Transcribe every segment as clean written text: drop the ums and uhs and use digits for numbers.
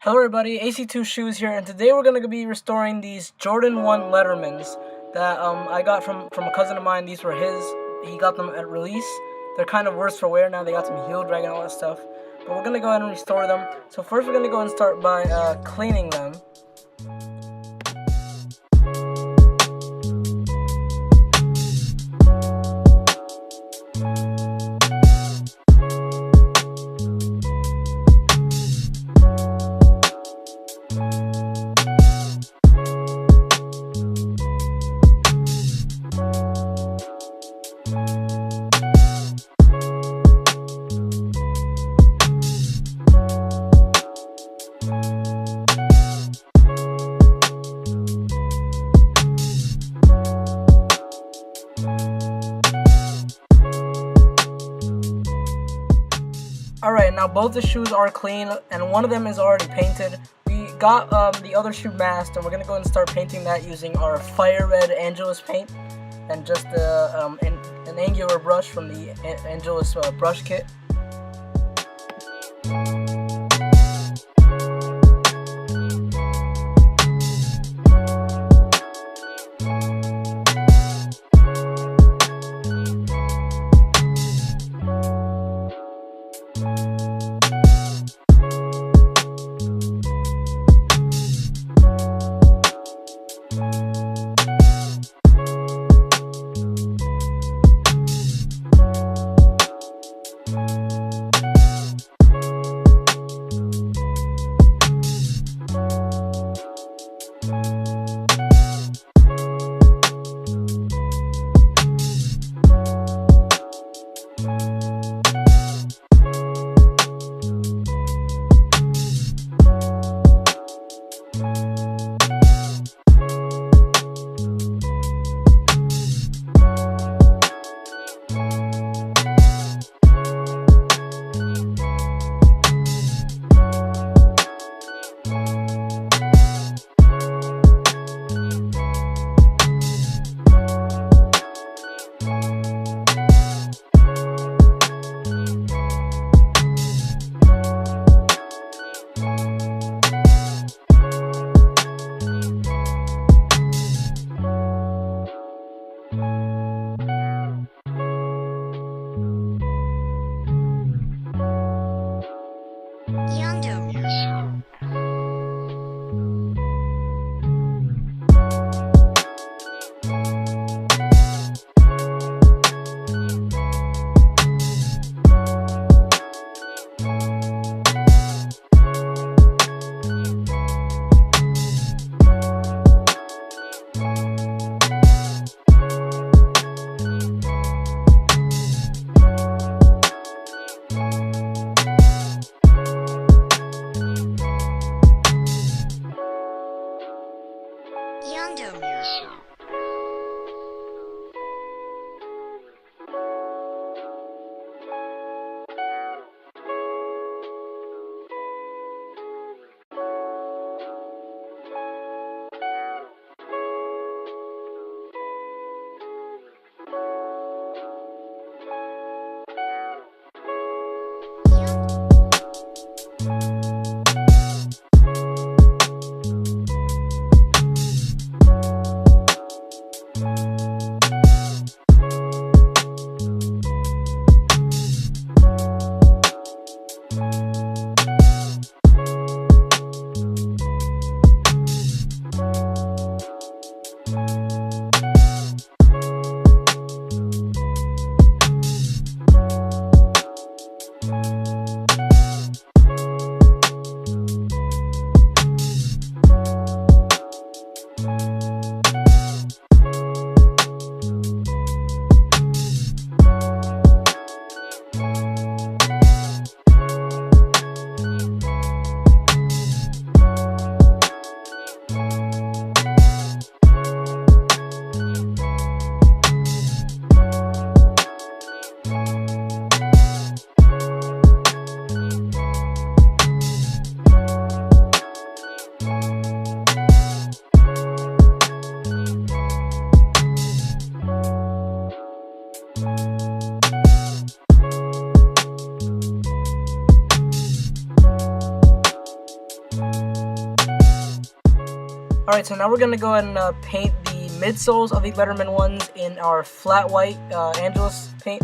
Hello everybody, AC2 Shoes here, and today we're going to be restoring these Jordan 1 Lettermans that I got from a cousin of mine. These were his. He got them at release. They're kind of worse for wear now. They got some heel drag and all that stuff. But we're going to go ahead and restore them. So first we're going to go and start by cleaning them. Alright, now both the shoes are clean, and one of them is already painted. We got the other shoe masked, and we're going to go and start painting that using our fire red Angelus paint, and just an angular brush from the Angelus brush kit. Alright, so now we're going to go ahead and paint the midsoles of the Letterman ones in our flat white Angelus paint.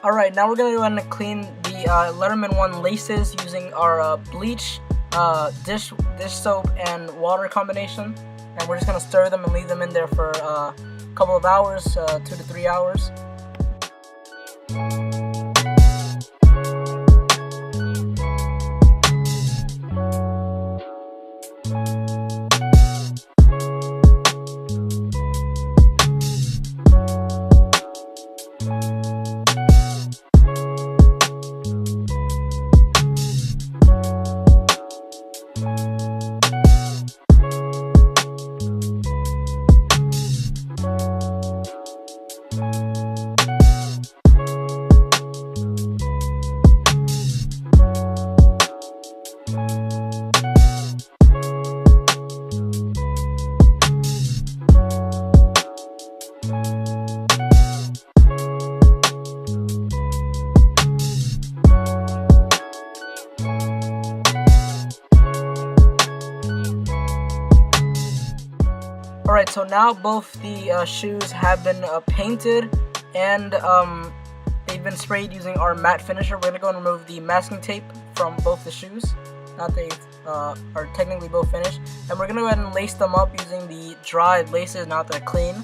Alright, now we're going to go ahead and clean the Letterman 1 laces using our bleach, dish soap, and water combination. And we're just going to stir them and leave them in there for a couple of hours, 2 to 3 hours. Alright, so now both the shoes have been painted and they've been sprayed using our matte finisher. We're going to go and remove the masking tape from both the shoes. Now they are technically both finished. And we're going to go ahead and lace them up using the dried laces now that they're clean.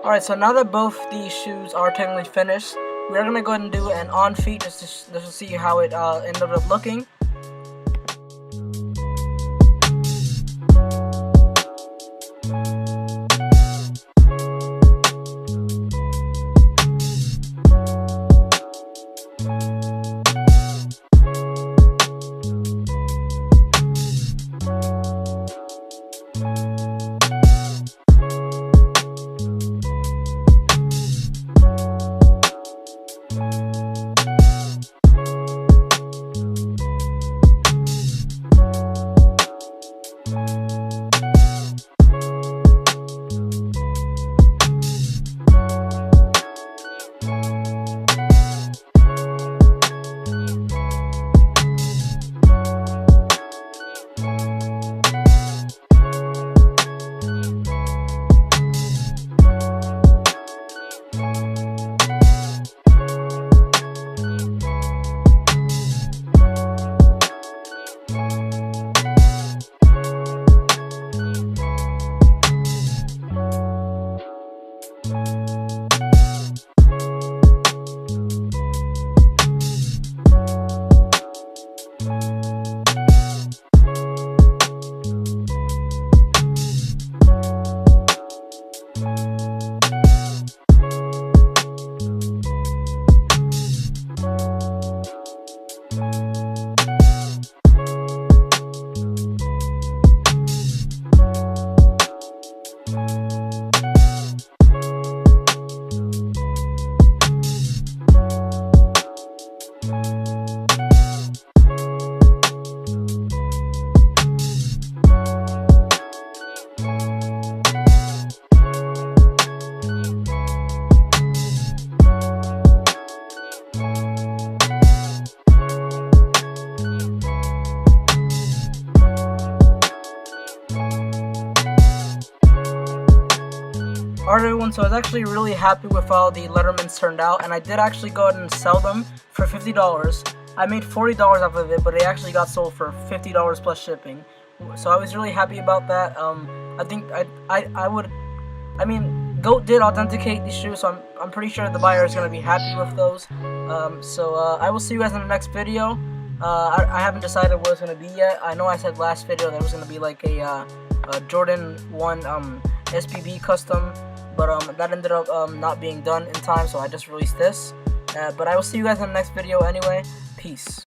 Alright, so now that both these shoes are technically finished, we're going to go ahead and do an on feet just to see how it ended up looking. Alright everyone, so I was actually really happy with how the Lettermans turned out, and I did actually go ahead and sell them for $50. I made $40 off of it, but they actually got sold for $50 plus shipping. So I was really happy about that. I think I mean, Goat did authenticate these shoes, so I'm pretty sure the buyer is going to be happy with those. I will see you guys in the next video. I haven't decided what it's going to be yet. I know I said last video that it was going to be like a Jordan 1 SBB custom, but that ended up not being done in time, so I just released this. But I will see you guys in the next video anyway. Peace.